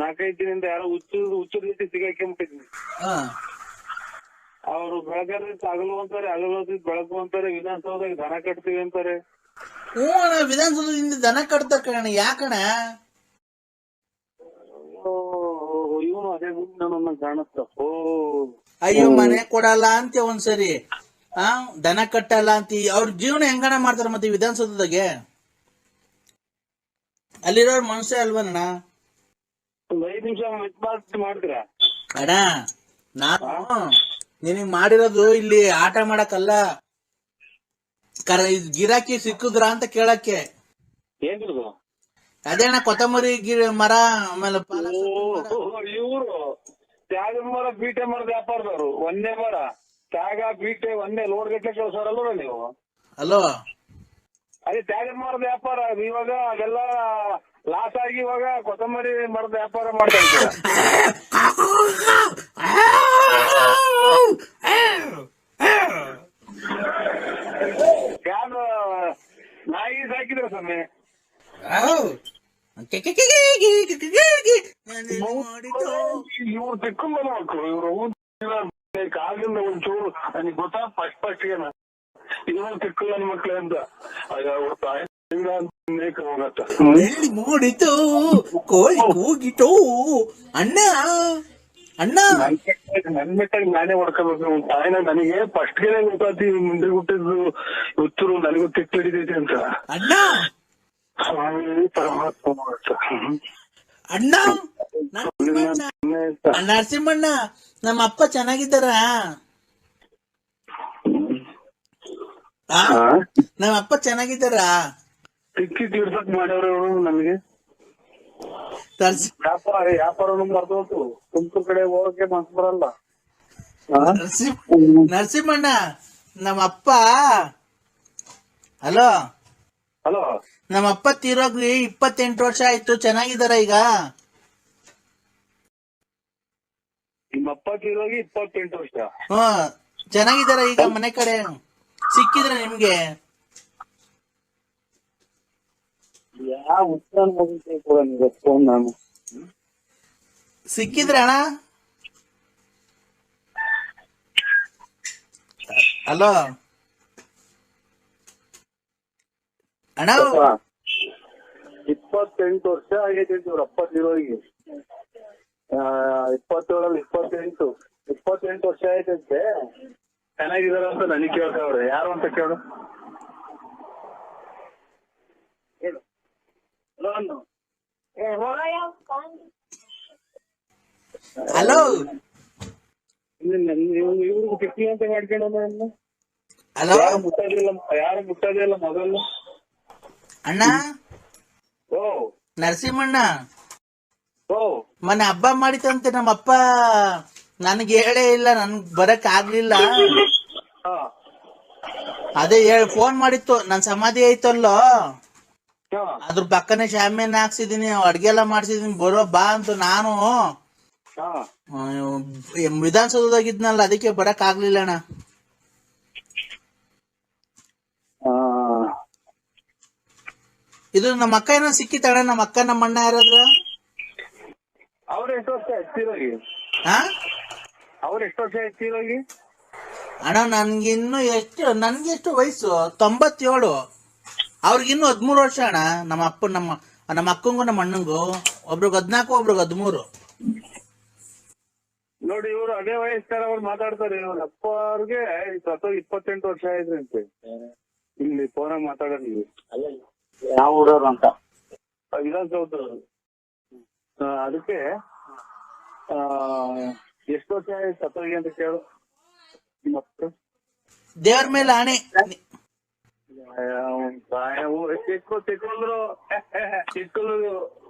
4-5 ದಿನದಿಂದ ಯಾರೋ ಹುಚ್ಚ ರೀತಿ ಸಿಗಾಕೊಂಡ್ಬಿಟ್ಟಿದ್ವಿ. ಅವ್ರು ಬೆಳಗಾದ್ರೆ ಹಗಲು ಅಂತಾರೆ, ಹಗಲು ಬೆಳಕು ಅಂತಾರೆ. ವಿಧಾನಸೌಧದಾಗ ದನ ಕಟ್ತೀವಿ ಅಂತಾರೆ. ಹ್ಞೂ ಅಣ್ಣ, ವಿಧಾನಸೌಧದಿಂದ ದನ ಕಟ್ತಾರ ಕಣ. ಯಾಕಣ್ಣ? ಇವನು ಅದೇ ನನ್ನ ಕಾಣುತ್ತ. ಓ ಅಯ್ಯೋ ಮನೆ ಕೊಡಲ್ಲ ಅಂತ ಒಂದ್ಸರಿ, ದನ ಕಟ್ಟಲ್ಲ ಅಂತ. ಅವ್ರ ಜೀವನ ಹೆಂಗಣ ಮಾಡ್ತಾರ ಮತ್ತೆ ವಿಧಾನಸೌಧದಾಗೆ? ಅಲ್ಲಿರೋರ್ ಮನುಷ್ಯ ಅಲ್ವಣ್ಣ? ಒಂದ್ 5 ನಿಮಿಷ ಮಾಡ್ತೀರಾ ಅಣ್ಣ? ನಾನು ನಿನಗ್ ಮಾಡಿರೋದು ಇಲ್ಲಿ ಆಟ ಮಾಡಕ್ಕಲ್ಲ, ಗಿರಾಕಿ ಸಿಕ್ಕುದ್ರ ಅಂತ ಕೇಳಕ್ಕೆ. ಏನ್ರದು? ಅದೇ ಅಣ್ಣ, ಕೊತ್ತಂಬರಿ ಮರ, ಆಮೇಲೆ ಇವ್ರು ತ್ಯಾಗ ಮರ, ಬೀಟೆ ಮರದ ವ್ಯಾಪಾರದವ್ರು. ಒಂದೇ ಮರ ತ್ಯಾಗ, ಬೀಟೆ ಒಂದೇ ಲೋಡ್ ಗಟ್ಟಲೆ ಕೆಲಸರಲ್ವ ನೀವು? ಅಲೋ, ಅದೇ ತ್ಯಾಗ ಮರದ ವ್ಯಾಪಾರ. ಇವಾಗ ಅದೆಲ್ಲ ಲಾಸ್ ಆಗಿ ಇವಾಗ ಕೊತ್ತಂಬರಿ ಮರದ ವ್ಯಾಪಾರ ಮಾಡ್ತಾ ಇದ್ದೀರಾ. ಯಾರು ನಾಯಿ ಸಾಕಿದ್ರ ಸ್ವಾಮಿ? ಇವ್ರು ತಿಕ್ಕೊಂಡ್ ಮಕ್ಕಳು. ಇವ್ರು ಕಾಲಿಂದ ಒಂಚೂರು ನನಗೆ ಗೊತ್ತಾ ಫಸ್ಟ್ ಇವ್ರು ತಿಕ್ಕಲ್ಲ ಮಕ್ಳು ಅಂತ. ಮೂಡಿತು ಕೋಳಿ ಕೂಗಿತು. ಅಣ್ಣ ಅಣ್ಣ ನನ್ ಮೆಟ್ಟಾಗಿ ನಾನೇ ಹೊಡ್ಕೋಬೇಕು. ತಾಯಿನ ನನಗೆ ಫಸ್ಟ್ ಗೆ ಗೊತ್ತಾತಿ ಮುಂದೆ ಹುಟ್ಟಿದ್ದು ಹುಚ್ಚರು ನನಗೂ ತಿಕ್ಕು ಹಿಡಿದೈತಿ ಅಂತ. ಅಣ್ಣ ಪರಮಾತ್ಮ ಅಣ್ಣ ನರಸಿಂಹಣ್ಣ, ನಮ್ಮ ಅಪ್ಪ ಚೆನ್ನಾಗಿದ್ದಾರ? ನಮ್ಮ ಅಪ್ಪ ಚೆನ್ನಾಗಿದ್ದಾರ? ತಿಕ್ಕಿ ತೀರ್ಸಕ್ ಮಾಡ್ಯವ್ರ ನಮಗೆ. ವ್ಯಾಪಾರ ಮರ್ದೋತು. ತುಮಕೂರು ಕಡೆ ಹೋಗಕ್ಕೆ ಮನ್ಸು ಬರಲ್ಲ. ನರಸಿಂಹಣ್ಣ, ನಮ್ಮ ಅಪ್ಪ ಹಲೋ ಹಲೋ ನಮ್ಮ ಅಪ್ಪ ತೀರೋಗ್ಲಿ 28 ವರ್ಷ ಆಯ್ತು. ಚೆನ್ನಾಗಿದ್ದಾರ ಈಗ? ನಿಮ್ಮಪ್ಪ ತೀರೋಗಿ 28 ವರ್ಷ? ಚೆನ್ನಾಗಿದ್ದಾರ ಈಗ? ಮನೆ ಕಡೆ ಸಿಕ್ಕಿದ್ರ ನಿಮ್ಗೆ? ಯಾವ ಉತ್ತರ ಮುಗಿಸ್ತೀನಿ ನಾನು. ಸಿಕ್ಕಿದ್ರ ಅಣ್ಣ? ಹಲೋ ಅಣ್ಣ, 28 ವರ್ಷ ಆಗೈತಿ ಇವ್ರಪ್ಪ ತೀರೋಗಿ. 27 28 ವರ್ಷ ಆಯ್ತಂತೆ. ಚೆನ್ನಾಗಿದಾರ ಅಂತ ನನಗೆ ಕೇಳ್ತಾವ್ರೆ. ಯಾರು ಅಂತ ಕೇಳು. ಹಲೋ, ಇವ್ರಿಗೆ ಕಿಟ್ಟಿ ಅಂತ ಮಾಡ್ಕೊಂಡು ಹಲೋ ಯಾರು ಮುಟ್ಟೋದಿಲ್ಲ ಮೊದಲು. ಅಣ್ಣ, ಓ ನರಸಿಂಹಣ್ಣ, ಓ ಮೊನ್ನೆ ಹಬ್ಬ ಮಾಡಿತಂತೆ ನಮ್ಮಪ್ಪ. ನನಗೆ ಹೇಳೇ ಇಲ್ಲ, ನನ್ಗೆ ಬರಕ್ ಆಗ್ಲಿಲ್ಲ. ಅದೇ ಫೋನ್ ಮಾಡಿತ್ತು ನನ್ ಸಮಾಧಿ ಐತಲ್ಲೋ ಅದ್ರ ಪಕ್ಕನೆ ಶಾಮಿಯಾನ ಹಾಕ್ಸಿದೀನಿ ಅಡ್ಗೆ ಎಲ್ಲ ಮಾಡ್ಸಿದೀನಿ ಬರೋ ಬಾ ಅಂತ ನಾನು ವಿಧಾನಸೌಧದಾಗಿದ್ನಲ್ಲ ಅದಕ್ಕೆ ಬರಕ್ ಆಗ್ಲಿಲ್ಲ ಅಣ್ಣ. ಇದು ನಮ್ಮ ಅಕ್ಕ ಏನೋ ಸಿಕ್ಕಿತ್ತಣ್ಣ, ನಮ್ಮ ಅಕ್ಕ ನಮ್ಮ ಅಣ್ಣ ಯಾರಾದ್ರ ಅವ್ರ ಎಷ್ಟು ವರ್ಷ ಹೆಚ್ಚಿರೋಗಿ ಹಾ ಅವ್ರ ಎಷ್ಟು ವರ್ಷ ಹೆಚ್ಚಿರೋಗಿ ಅಣ್ಣ ನನ್ಗೆ ಎಷ್ಟು ವಯಸ್ಸು 97, ಅವ್ರಿಗಿನ್ನು 13 ವರ್ಷ ಅಣ್ಣ. ನಮ್ಮ ಅಕ್ಕಂಗೂ ನಮ್ಮ ಅಣ್ಣಂಗೂ ಒಬ್ರಿಗೆ 14 ಒಬ್ರಿಗೆ 13. ನೋಡಿ ಇವ್ರು ಅದೇ ವಯಸ್ಸಾರ ಅವ್ರು ಮಾತಾಡ್ತಾರೆ. ಇವ್ರ ಅಪ್ಪ ಅವ್ರಿಗೆ 28 ವರ್ಷ ಆಯ್ತಂತೆ ಇಲ್ಲಿ ಫೋನಾಗ ಮಾತಾಡೋದು. ಯಾವ ಊರವ್ರು ಅಂತ ವಿಧಾನಸೌಧದವ್ರು. ಅದಕ್ಕೆ ಎಷ್ಟು ವರ್ಷ ಆಯ್ತು ಸತ್ತೋಗಿ ಅಂತ ಕೇಳು. ಮತ್ತೆ ದೇವ್ರ ಮೇಲೆ ಆಣೆ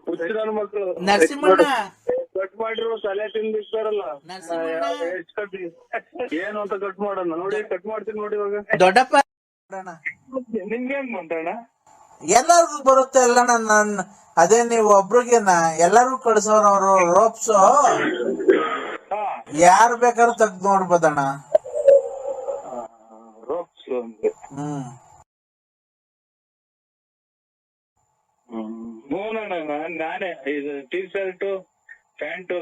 ಹುಚ್ಚಿನ ಮಕ್ಕಳು ನರಸಿಂಹಣ್ಣ ಕಟ್ ಮಾಡಿರೋ ತಲೆ ತಿಂದಿರ್ತಾರಲ್ಲ ನರಸಿಂಹಣ್ಣ ಎಷ್ಟ್ ಕಟ್ಟಿ ಏನು ಅಂತ ಕಟ್ ಮಾಡೋಣ ನೋಡಿ. ಕಟ್ ಮಾಡ್ತೀನಿ ನೋಡಿ ಇವಾಗ. ದೊಡ್ಡಪ್ಪ ನಿಮ್ಗೆ ಹೆಂಗ್ ಬಂತಣ್ಣ? ಎಲ್ಲಾರ್ಗು ಬರುತ್ತೆ ಎಲ್ಲ. ನನ್ ಅದೇ ನೀವು ಒಬ್ರಿಗೇನ ಎಲ್ಲಾರು ಕಳ್ಸೋರ್ ಅವ್ರು ರೋಪ್ಸು ಯಾರು ಬೇಕಾದ್ರೂ ತೆಗ್ದು ನೋಡ್ಬೋದಣ್ಣ. ರೋಪ್ಸ್ ನಾನೇ ಇದು ಟೀ ಶರ್ಟ್ ಪ್ಯಾಂಟು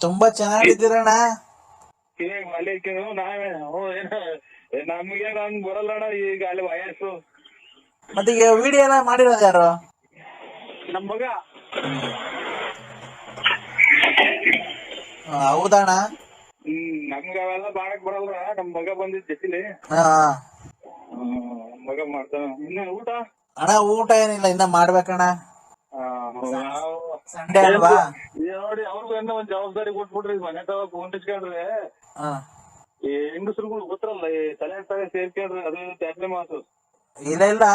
ತುಂಬಾ ಚೆನ್ನಾಗಿದ್ದೀರಣ್ಣ. ಇವಾಗ ಮಲಿಕಿನು ನಾವೇ ನಮ್ಗೆ ಹಂಗ್ ಬರಲ್ಲಣ್ಣ ಈಗ ಅಲ್ಲಿ ವಯಸ್ಸು. ಮತ್ತೆ ಈಗ ವಿಡಿಯೋ ಎಲ್ಲ ಮಾಡಿರೋದು ಯಾರು? ನಮ್ ಮಗ. ಹೌದಣ್ಣ. ನಮ್ಗ ಅವೆಲ್ಲ ಮಾಡಕ್ ಬರಲ್ಲ. ನಮ್ ಮಗ ಬಂದಿದ್ ಜೊತೆಲಿ ಮಗ ಮಾಡ್ತಾನ. ಇನ್ನ ಊಟ ಅಣ್ಣ ಊಟ ಏನಿಲ್ಲ ಇನ್ನ ಮಾಡ್ಬೇಕಣ್ಣ. ಸಂಡೇ ಅಲ್ವಾ? ನೋಡಿ ಅವ್ರಿಗೂ ಏನೋ ಒಂದ್ ಜವಾಬ್ದಾರಿ ಕೊಟ್ಬಿಡ್ರಿ. ಮನೆ ತಗ ಫೋನ್ ಇಸ್ಕೊಂಡ್ರೆ ಈ ಹೆಂಗಸ್ರುಗಳು ಗೊತ್ತರಲ್ಲ ಈ ತಲೆ ಸೇರ್ಕೊಂಡ್ರೆ ಅದು ತ್ಯಾಜ್ಯ ಮಾತು. ಇಲ್ಲ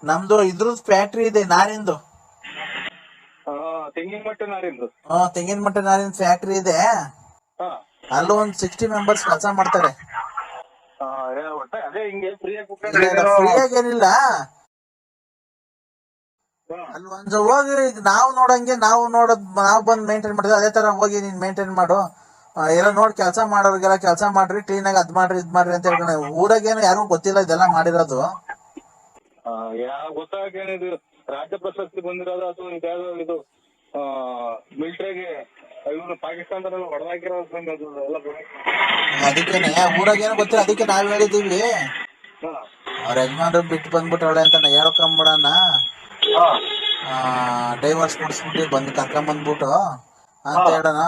ನಮ್ದು ಇದ್ರದ್ ಫ್ಯಾಕ್ಟ್ರಿ ಇದೆ ನಾರಿಂದು. ತೆಂಗಿನ ಮಟ್ಟ ನಾರಿಂದು. ತೆಂಗಿನ ಮಟ್ಟ ನಾರಿನ ಫ್ಯಾಕ್ಟ್ರಿ ಇದೆ. ಅಲ್ಲೂ ಒಂದ್ 60 ಮೆಂಬರ್ಸ್ ಕೆಲಸ ಮಾಡ್ತಾರೆ. ಅದೇ ಹಿಂಗೆ ಫ್ರೀಯಾಗಿ ಏನಿಲ್ಲ. ಅಲ್ಲಿ ಒಂದ್ ಹೋಗಿ ನಾವು ನೋಡಂಗೆ ನಾವು ಬಂದ್ ಮೇಂಟೈನ್ ಮಾಡ್ತೀವಿ. ಅದೇ ತರ ಹೋಗಿ ನೀನ್ ಮೇಂಟೈನ್ ಮಾಡು, ಎಲ್ಲ ನೋಡಿ ಕೆಲಸ ಮಾಡೋರ್ಗೆಲ್ಲ ಕೆಲಸ ಮಾಡ್ರಿ, ಕ್ಲೀನ್ ಆಗಿ ಅದ್ ಮಾಡ್ರಿ ಇದ್ ಮಾಡ್ರಿ ಅಂತ ಹೇಳ್ಕೊಂಡು. ಊರಾಗೇನು ಯಾರಿಗೂ ಗೊತ್ತಿಲ್ಲ ಇದೆಲ್ಲ ಮಾಡಿರೋದು. ಗೊತ್ತಾಗೇನಿದು ರಾಜ್ಯ ಪ್ರಶಸ್ತಿ ಬಂದಿರೋದು ಅಥವಾ ಇದು ಮಿಲಿಟರಿಗೆ ಇವ್ರು ಪಾಕಿಸ್ತಾನದಲ್ಲ ಹೊಡೆದಾಕಿರೋದು ಎಲ್ಲ. ಅದಕ್ಕೇನೆ ಊರಾಗೇನು ಗೊತ್ತಿಲ್ಲ, ಅದಕ್ಕೆ ನಾವ್ ಹೇಳಿದೀವಿ ಅವ್ರ ಯಜಮಾನ್ರು ಬಿಟ್ಟು ಬಂದ್ಬಿಟ್ಟವಳೆ ಅಂತ ಹೇಳ್ಕೊಂಬಿಡಣ. ಡೈವರ್ಸ್ ಕೊಡಿಸ್ಬಿಟ್ಟು ಬಂದು ಕರ್ಕೊಂಡ್ ಬಂದ್ಬಿಟ್ಟು ಅಂತ ಹೇಳೋಣ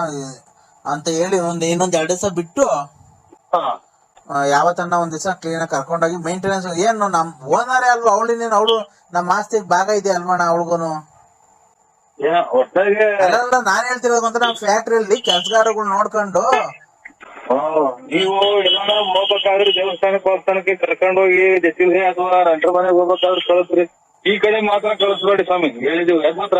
ಅಂತ ಹೇಳಿ ಇನ್ನೊಂದ್ 2 ದಿವಸ ಬಿಟ್ಟು ಯಾವತ್ತನ್ನ ಒಂದ್ ದಿವಸ ಕ್ಲೀನ್ ಆಗಿ ಕರ್ಕೊಂಡೋಗಿ ಮೇಂಟೆನೆನ್ಸ್ ಏನು ನಮ್ ಓನರೇ ಅಲ್ವಾ ಅವಳಿನೇನು, ಅವಳು ನಮ್ಮ ಆಸ್ತಿಗೆ ಭಾಗ ಇದೆ ಅಲ್ವಣ ಅವಳಿಗೂನು. ನಾನ್ ಹೇಳ್ತಿರೋದು ಅಂತ ನಮ್ ಫ್ಯಾಕ್ಟ್ರಿಯಲ್ಲಿ ಕೆಲ್ಸಗಾರಗಳು ನೋಡ್ಕೊಂಡು ನೀವು ಎಲ್ಲ ಹೋಗ್ಬೇಕಾದ್ರೆ ದೇವಸ್ಥಾನಕ್ಕೆ ಕರ್ಕೊಂಡು ಹೋಗಿ ಜೊತೆ ಅಥವಾ ರಂಟ್ರ ಮನೆಗೆ ಹೋಗ್ಬೇಕಾದ್ರೆ ಕಳಿಸ್ರಿ. ಈ ಕಡೆ ಮಾತ್ರ ಕಳಿಸ್ಬೇಡಿ ಸ್ವಾಮಿ, ಹೇಳಿದೀವಿ. ಯಾಕೆ ಮಾತ್ರ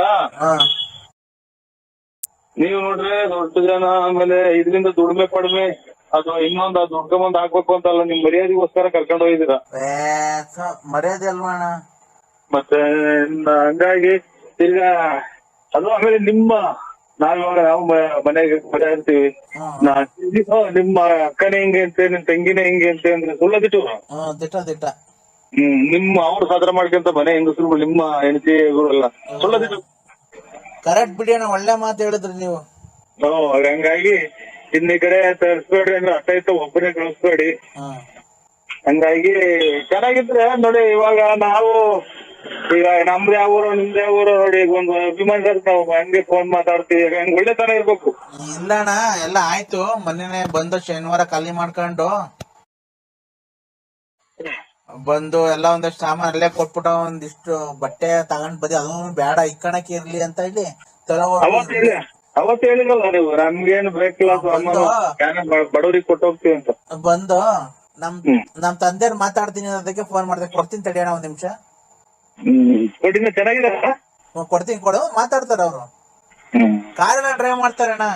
ನೀವು ನೋಡ್ರೆ ದೊಡ್ಡ ಜನ ಆಮೇಲೆ ಇದರಿಂದ ದುಡಿಮೆ ಪಡಿಮೆ ಅಥವಾ ಇನ್ನೊಂದು ಅದು ದುಡ್ಕೊಂಬಂದ್ ಹಾಕ್ಬೇಕು ಅಂತಲ್ಲ, ನಿಮ್ ಮರ್ಯಾದೆಗೋಸ್ಕರ ಕರ್ಕೊಂಡು ಹೋಗಿದ್ದೀರಾ. ಮರ್ಯಾದೆ ಅಲ್ವಣ. ಮತ್ತೆ ಹಂಗಾಗಿ ತಿರ್ಗಾ ಅದು ಆಮೇಲೆ ನಾವಿವಾಗ ನಾವು ಮನೆಗೆ ಮನೆ ಇರ್ತೀವಿ, ನಿಮ್ಮ ಅಕ್ಕನೇ ಹಿಂಗೆ ಅಂತೆ ನಿಮ್ ತಂಗಿನೇ ಹಿಂಗೆ ಅಂತೆ ಅಂದ್ರೆ ಸುಳ್ಳದಿಟ್ಟು ದಿಟ್ಟ ನಿಮ್ಮ ಅವ್ರು ಸಾಧನೆ ಮಾಡ್ಕೊಂತ ಮನೆ ಹೆಂಗಸರು ನಿಮ್ಮ ಹೆಂಡತಿ ಎಲ್ಲ ಸುಳ್ಳದಿಟ್ಟು. ಕರೆಕ್ಟ್ ಬಿಡಿ ಅಣ್ಣ, ಒಳ್ಳೆ ಮಾತು ಹೇಳಿದ್ರಿ ನೀವು. ಹಂಗಾಗಿ ಇನ್ನ ಈ ಕಡೆ ತರಿಸ್ಬೇಡ್ರಿ ಅಂದ್ರೆ ಅರ್ಥ ಆಯ್ತು, ಒಬ್ಬನೇ ಕಳಿಸ್ಬೇಡಿ. ಹಂಗಾಗಿ ಚೆನ್ನಾಗಿದ್ರೆ ನೋಡಿ. ಇವಾಗ ನಾವು ಈಗ ನಮ್ದು ಯಾವ ಊರು ನಿಮ್ದು ಯಾವ ಊರು ನೋಡಿ, ಈಗ ಒಂದು ಅಭಿಮಾನ ನಾವು ಹಂಗೆ ಫೋನ್ ಮಾತಾಡ್ತೀವಿ, ಹಂಗ ಒಳ್ಳೆ ತರ ಇರ್ಬೇಕು. ಇಲ್ಲ ಅಣ್ಣ ಎಲ್ಲ ಆಯ್ತು. ಮೊನ್ನೆ ಬಂದು ಶನಿವಾರ ಖಾಲಿ ಮಾಡ್ಕೊಂಡು ಬಂದು ಎಲ್ಲ ಒಂದಷ್ಟು ಸಾಮಾನ್ ಅಲ್ಲೇ ಕೊಟ್ಬಿಟ್ಟು ಒಂದಿಷ್ಟು ಬಟ್ಟೆ ತಗೊಂಡ್ ಬದಿ ಅದು ಬೇಡ ಇಕ್ಕಣಕ್ಕೆ ಇರ್ಲಿ ಅಂತ ಹೇಳಿ ಅವತ್ತು ಹೇಳಿರಲ್ಲ ನೀವು ನಮ್ಗೇನು ಬೇಕಿಲ್ಲ ಬಡವ್ರಿಗೆ ಕೊಟ್ಟು ಹೋಗ್ತೀವಿ ಅಂತ. ಬಂದು ನಮ್ ತಂದೆಯವ್ರು ಮಾತಾಡ್ತೀನಿ ಅದಕ್ಕೆ ಫೋನ್ ಮಾಡ್ದೆ. ಕೊಡ್ತೀನಿ ತಡಿಯೋಣ ಒಂದ್ ನಿಮಿಷ. ಚೆನ್ನಾಗಿದೆ ಕೊಡ್ತೀನಿ ಕೊಡು ಮಾತಾಡ್ತಾರ ಅವ್ರು. ಕಾರೆಲ್ಲ ಡ್ರೈವ್ ಮಾಡ್ತಾರಣ್ಣ.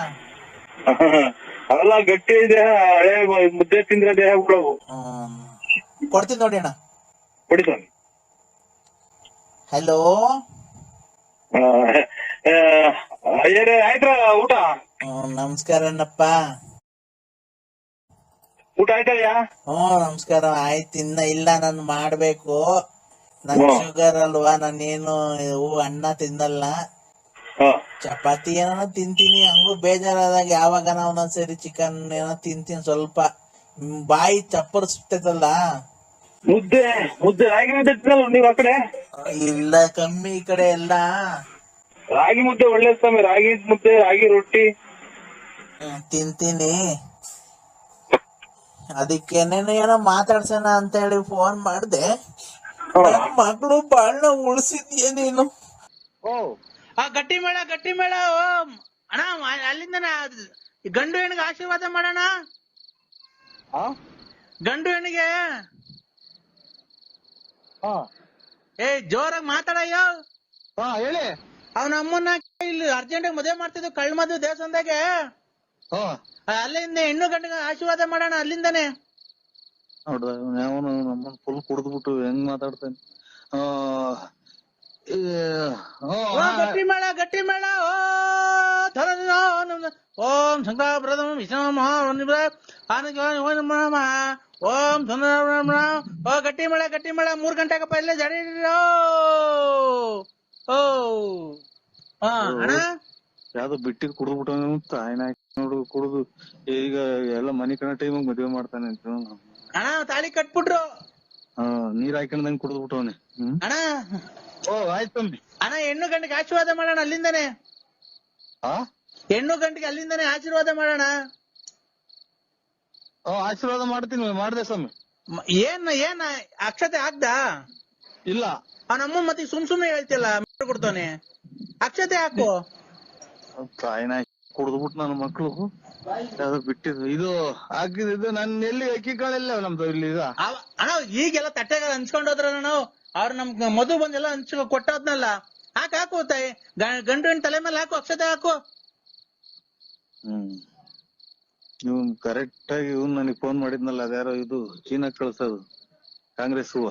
ಅವೆಲ್ಲ ಗಟ್ಟಿ ದೇಹ, ಹಳೆ ಮುದ್ದೆ ತಿಂದ್ರೆ ದೇಹ ಬಿಡವು. ಕೊಡ್ತೀನಿ ನೋಡಿ ಅಣ್ಣ. ಕೊಡಿ ಸ್ವಾಮಿ. ಹಲೋ ಅಯ್ಯರೇ ಆಯ್ತಾ ಊಟ? ನಮಸ್ಕಾರ ಅಣ್ಣಪ್ಪ. ಊಟ ಆಯ್ತಯ್ಯ? ನಮಸ್ಕಾರ. ಆಯ್ತು, ಇನ್ನ ಇಲ್ಲ, ನಾನು ಮಾಡ್ಬೇಕು. ನನ್ ಶುಗರ್ ಅಲ್ವಾ, ನಾನೇನು ಅನ್ನ ತಿನ್ನಲ್ಲ, ಚಪಾತಿ ಏನೋ ತಿಂತೀನಿ. ಹಂಗೂ ಬೇಜಾರಾದಾಗ ಯಾವಾಗ ಒಂದೊಂದ್ಸರಿ ಚಿಕನ್ ಏನೋ ತಿಂತೀನಿ. ಸ್ವಲ್ಪ ಬಾಯಿ ಚಪ್ಪರ್ಸ್ತೈತಲ್ಲ. ಮುದ್ದೆ ಮುದ್ದೆ ರಾಗಿ ಮುದ್ದೆ ತಿನ್ನಲ್ಲ ನೀವ್ ಆ ಕಡೆ? ಇಲ್ಲ, ಕಮ್ಮಿ ಈ ಕಡೆ ಎಲ್ಲ. ರಾಗಿ ಮುದ್ದೆ ಒಳ್ಳೆ ಸ್ವಾಮಿ, ರಾಗಿ ಮುದ್ದೆ ರಾಗಿ ರೊಟ್ಟಿ ತಿಂತೀನಿ. ಅದಕ್ಕೇನೇನು ಏನೋ ಮಾತಾಡ್ಸೋಣ ಅಂತ ಹೇಳಿ ಫೋನ್ ಮಾಡ್ದೆ. ಮಗಳು ಬಾಳ್ನ ಉಳಿಸಿದ್ಯಾ ನೀನು? ಗಟ್ಟಿ ಮೇಳ ಗಟ್ಟಿ ಮೇಳ. ಅಣ್ಣ ಅಲ್ಲಿಂದ ಗಂಡು ಹೆಣ್ಣಿಗೆ ಆಶೀರ್ವಾದ ಮಾಡೋಣ. ಗಂಡು ಹೆಣ್ಣಿಗೆ ಜೋರಾಗಿ ಮಾತಾಡಯ್ಯೋ. ಹೇಳಿ. ಅವನ ಅಮ್ಮನ್ನ ಇಲ್ಲಿ ಅರ್ಜೆಂಟ್ ಮದುವೆ ಮಾಡ್ತಿದ್ವು, ಕಳ್ ಮದುವೆ ದೇವಸ್ಥಾನದಾಗೆ. ಅಲ್ಲಿಂದ ಹೆಣ್ಣು ಗಂಡಿಗೆ ಆಶೀರ್ವಾದ ಮಾಡೋಣ ಅಲ್ಲಿಂದಾನೆ. ನೋಡ್ದ ಅವನು ನಮ್ಮನ್ನ ಫುಲ್ ಕುಡಿದ್ಬಿಟ್ಟು ಹೆಂಗ್ ಮಾತಾಡ್ತಾನೆ. ಗಟ್ಟಿ ಮೇಳ ಗಟ್ಟಿ ಮೇಳ. ಓಂ ಶಂಕರಪ್ರದಂ ವಿಷ್ಣು ಓಂ ಗಟ್ಟಿ ಮೇಳ ಗಟ್ಟಿ ಮೇಳ. 3 ಗಂಟೆಗಪ್ಪ ಇಲ್ಲೇ ಜಡಿ. ಅಣ್ಣ ಯಾವ್ದೋ ಬಿಟ್ಟಿದ್ ಕುಡಿದ್ಬಿಟ್ಟು ತಾಯಿನ ನೋಡು ಕುಡಿದು ಈಗ ಎಲ್ಲ ಮನಿ ಕಣ ಟೈಮಿಗೆ ಮದ್ವೆ ಮಾಡ್ತಾನೆ ಅಂತ. ಅಣ್ಣ ತಾಳಿ ಕಟ್ಬಿಟ್ರು. ನೀರ್ ಹಾಕೊಂಡಂಗ್ ಕುಡಿದ್ಬಿಟ್ಟವನೆ. ಅಣ್ಣ ಆಯ್ತು ಅಣ್ಣ, ಹೆಣ್ಣು ಗಂಡಿಗೆ ಆಶೀರ್ವಾದ ಮಾಡೋಣ ಅಲ್ಲಿಂದಾನೆ. ಹೆಣ್ಣು ಗಂಡಿಗೆ ಅಲ್ಲಿಂದಾನೆ ಆಶೀರ್ವಾದ ಮಾಡೋಣ. ಆಶೀರ್ವಾದ ಮಾಡ್ತೀನಿ, ಮಾಡ್ದೆ ಸ್ವಾಮಿ. ಏನ್ ಅಕ್ಷತೆ ಹಾಕ್ದ? ಇಲ್ಲ. ಅವನಮ್ಮ ಮತ್ತೆ ಸುಮ್ನೆ ಹೇಳ್ತಿಲ್ಲ, ಕೊಡ್ತಾನೆ. ಅಕ್ಷತೆ ಹಾಕು. ತಾಯಿನ ಕುಡಿದ್ಬಿಟ್ಟು ನನ್ನ ಮಕ್ಳು ಯಾವ್ದು ಬಿಟ್ಟಿದ್ದು ಇದು ಹಾಕಿದ್ದು. ನಾನು ಎಲ್ಲಿ ಅಕ್ಕಿ ಕಾಳೆಲ್ಲ ನಮ್ದು ಇಲ್ಲಿ ಈಗ. ಅಣ್ಣ ಈಗೆಲ್ಲ ತಟ್ಟೆಗಾಲ ಹಂಚ್ಕೊಂಡ್ ಹೋದ್ರ ನಾವು. ಅವ್ರ ನಮ್ ಮಧು ಬಂದೆಲ್ಲ ಹಂಚ್ಕೊ ಕೊಟ್ಟೋದ್ನಲ್ಲ. ಹಾಕು ತಾಯಿ, ಗಂಡು ಹೆಣ್ಣು ತಲೆ ಮೇಲೆ ಹಾಕು, ಅಕ್ಷತೆ ಹಾಕು. ಇವ್ನ್ ಕರೆಕ್ಟ್ ಆಗಿ ಇವ್ನ್ ನನಗ್ ಫೋನ್ ಮಾಡಿದ್ನಲ್ಲ, ಅದ್ಯಾರೋ ಇದು ಚೀನಾ ಕಳ್ಸೋದು ಕಾಂಗ್ರೆಸ್ ಹೂವ.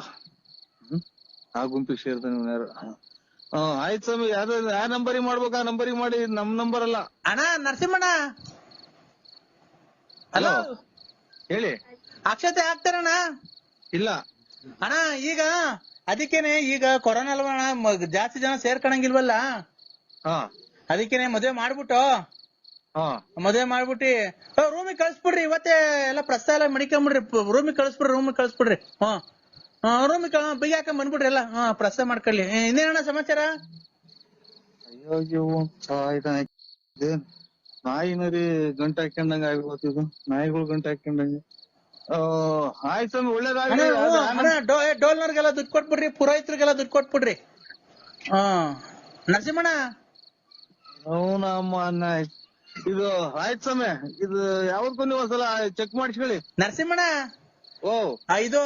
ಆ ಗುಂಪಿಗೆ ಸೇರ್ತಾನೆ ಇವ್ನ ಯಾರು. ಆಯ್ತು ಸ್ವಾಮಿ. ಯಾವ್ದು ಯಾವ ನಂಬರಿಗೆ ಮಾಡ್ಬೇಕು ಆ ನಂಬರಿಗೆ ಮಾಡಿ, ನಮ್ ನಂಬರ್ ಅಲ್ಲ. ಅಣ್ಣ ನರಸಿಂಹಣ್ಣ, ಹಲೋ ಹೇಳಿ. ಅಕ್ಷತೆ ಹಾಕ್ತಾರಣ್ಣ? ಇಲ್ಲ ಅಣ್ಣ, ಈಗ ಅದಕ್ಕೇನೆ ಈಗ ಕೊರೋನಾ ಅಲ್ವಾ ಅಣ್ಣ, ಜಾಸ್ತಿ ಜನ ಸೇರ್ಕೊಳಂಗಿಲ್ವಲ್ಲ. ಅದಕ್ಕೇನೆ ಮದ್ವೆ ಮಾಡ್ಬಿಟ್ಟು ರೂಮಿಗೆ ಕಳ್ಸ್ಬಿಡ್ರಿ. ಇವತ್ತೇ ಎಲ್ಲ ಪ್ರಸ್ತಾವ ಎಲ್ಲ ಮಡಿಕೊಂಬಿಡ್ರಿ. ರೂಮಿಗೆ ಕಳ್ಸ್ಬಿಡ್ರಿ. ರೂಮಿಗೆ ಬಿಗಿ ಹಾಕೊಂಡ್ ಬಂದ್ಬಿಡ್ರಿ ಎಲ್ಲ. ಪ್ರಸ್ತಾವ ಮಾಡ್ಕೊಳ್ಳಿ. ಇನ್ನೇನಣ್ಣ ಸಮಾಚಾರ? ಅಯ್ಯೋ ನಾಯಿನರಿ ಗಂಟೆ ಹಾಕೊಂಡಂಗ ಆಗ್ಬೋತಿದು, ನಾಯಿಗಳು ಗಂಟೆ ಹಾಕೊಂಡಂಗೆ. ಆಯ್ತು ಸ್ವಾಮಿ, ಒಳ್ಳೇದಾಗ್ಲಿ. ಡೋಲ್ನರ್ಗೆಲ್ಲ ದುಡ್ಡು ಕೊಟ್ಬಿಡ್ರಿ, ಪುರೋಹಿತರಿಗೆಲ್ಲ ದುಡ್ಡು ಕೊಟ್ಬಿಡ್ರಿ. ನರಸಿಂಹಣ್ಣ ಅವನಮ್ಮ ಇದು ಆಯ್ತು ಸ್ವಾಮಿ. ಇದು ಯಾವತ್ತೂ ನೀವು ಒಂದ್ಸಲ ಚೆಕ್ ಮಾಡಿಸ್ಕೊಳ್ಳಿ. ನರಸಿಂಹಣ್ಣ, ಇದು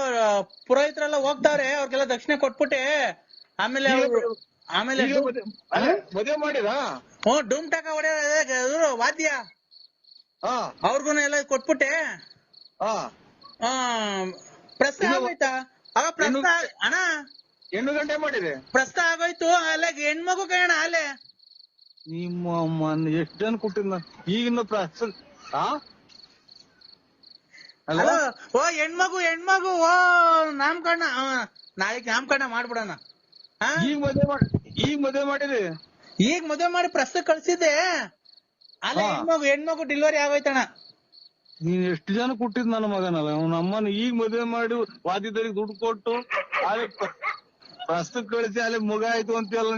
ಪುರೋಹಿತರೆಲ್ಲ ಹೋಗ್ತಾವ್ರೆ, ಅವ್ರಿಗೆಲ್ಲ ದಕ್ಷಿಣೆ ಕೊಟ್ಬಿಟ್ಟೆ. ಆಮೇಲೆ ಮದುವೆ ಮಾಡಿರಾ? ಡೂಮ್ ಟಾಕ ಹೊಡೆಯ ವಾದ್ಯ ಅವ್ರಿಗೂ ಎಲ್ಲ ಕೊಟ್ಬಿಟ್ಟೆ. ಪ್ರಸ್ತಾವ ಆಗೋಯ್ತಾ? ಅಣ್ಣ ಹೆಣ್ಣು ಗಂಟೆ ಮಾಡಿದೆ, ಪ್ರಸ್ತಾವ ಆಗೋಯ್ತು. ಅಲ್ಲ ಹೆಣ್ಮಗು ಕಣ ಅಲ್ಲೇ. ನಿಮ್ಮ ಎಷ್ಟ್ ಜನ ಕೊಟ್ಟಿದ್ನ ಈಗಿನ ಹೆಣ್ಮಗು ನಾಮಕರಣ ನಾಳೆಗ್ ನಾಮಕರಣ ಮಾಡ್ಬಿಡೋಣ. ಈಗ ಮದುವೆ ಮಾಡಿದೆ. ಈಗ ಮದುವೆ ಮಾಡಿ ಪ್ರಸ್ತಾವ ಕಳ್ಸಿದ್ದೆ. ಅಲ್ಲ ಹೆಣ್ಮಗು ಡೆಲಿವರಿ ಆಗೋಯ್ತಣ್ಣ. ನೀನ್ ಎಷ್ಟು ಜನ ಕೊಟ್ಟಿದ್ ನನ್ನ ಮಗನಲ್ಲ, ಅವ್ನ ಅಮ್ಮನ ಈಗ ಮದುವೆ ಮಾಡಿ ವಾದಿದರಿಗೆ ದುಡ್ಡು ಕೊಟ್ಟು ಅಲ್ಲಿ ಪ್ರಸ್ತುತ ಕಳಿಸಿ ಅಲ್ಲಿ ಮಗ ಆಯ್ತು ಅಂತೆಲ್ಲ.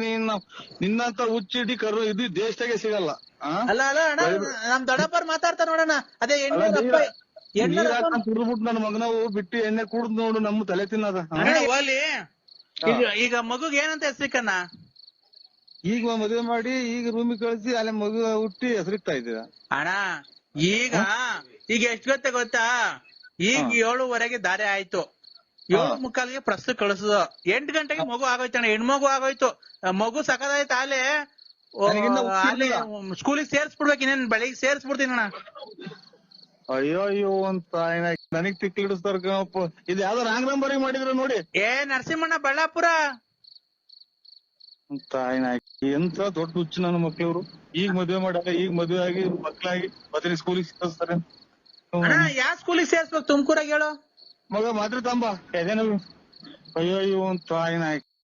ನಿನ್ನಂತ ಹುಚ್ಚಿಡಿ ಕರು ಇದು ದೇಶದಾಗೆ ಸಿಗಲ್ಲ. ಅಲ್ಲ ನಮ್ ದೊಡ್ಡಪ್ಪರ್ ಮಾತಾಡ್ತಾರ ನೋಡೋಣ. ಅದೇ ಕುಡ್ದ್ಬಿಟ್ಟು ನನ್ನ ಮಗನವು ಬಿಟ್ಟು ಎಣ್ಣೆ ಕುಡ್ದ್ ನೋಡು, ನಮ್ಮ ತಲೆ ತಿನ್ನದ. ಹೋಗ್ಲಿ, ಈಗ ಮಗುಗ್ ಏನಂತ ಹೆಸರಿಕಣ್ಣ? ಈಗ ಮದುವೆ ಮಾಡಿ ಈಗ ರೂಮಿಗೆ ಕಳಿಸಿ ಅಲ್ಲಿ ಮಗು ಹುಟ್ಟಿ ಹೆಸರಿಕ್ತಾ ಇದ್ದೀರ ಅಣ್ಣ. ಈಗ ಎಷ್ಟ್ ಗೊತ್ತಾ? ಈಗ 7:15 ದಾರೆ ಆಯ್ತು. 7:45 ಪ್ರಸ್ತುತ ಕಳಿಸುದು. 8 ಗಂಟೆಗೆ ಮಗು ಆಗೋಯ್ತಣ್ಣ, ಹೆಣ್ಮಗು ಆಗೋಯ್ತು. ಮಗು ಸಕದಾಯ್ತು. ಅಲ್ಲೇ ಸ್ಕೂಲಿಗೆ ಸೇರ್ಸ್ಬಿಡ್ಬೇಕು. ಇನ್ನೇನ್ ಬೆಳಿಗ್ಗೆ ಸೇರ್ಸ್ಬಿಡ್ತೀನಿ ಅಣ್ಣ. ಅಯ್ಯೋ ಅಂತ ನನಗ್ ತಿಕ್ಕಿಡಿಸ್ತಾರ ಕಣಪ್ಪ. ಇದು ಯಾವ್ದೋ ರಾಂಗ್ ನಂಬರ್ ಮಾಡಿದ್ರು ನೋಡಿ. ಏ ನರಸಿಂಹಣ್ಣ ಬಳ್ಳಾಪುರ. ಎಂತ ದೊಡ್ಡ ಹುಚ್ಚು ನನ್ನ ಮಕ್ಳವ್ರು. ಈಗ ಮದ್ವೆ ಮಾಡ್ಯಾರ, ಈಗ ಮದ್ವೆ ಆಗಿ ಮಕ್ಳಾಗಿ ಮತ್ತೆ ಸ್ಕೂಲಿಗೆ ಸೇರಿಸ್ತಾರೆ. ಅಣ್ಣ ಯಾವ ಸ್ಕೂಲಿಗೆ ಸೇರ್ಸ್ಬೇಕು ತುಮಕೂರಾಗ ಹೇಳು. ಮಗ ಮಾತ್ರ ತಂಬ ಅಯ್ಯೋ ಅಂತ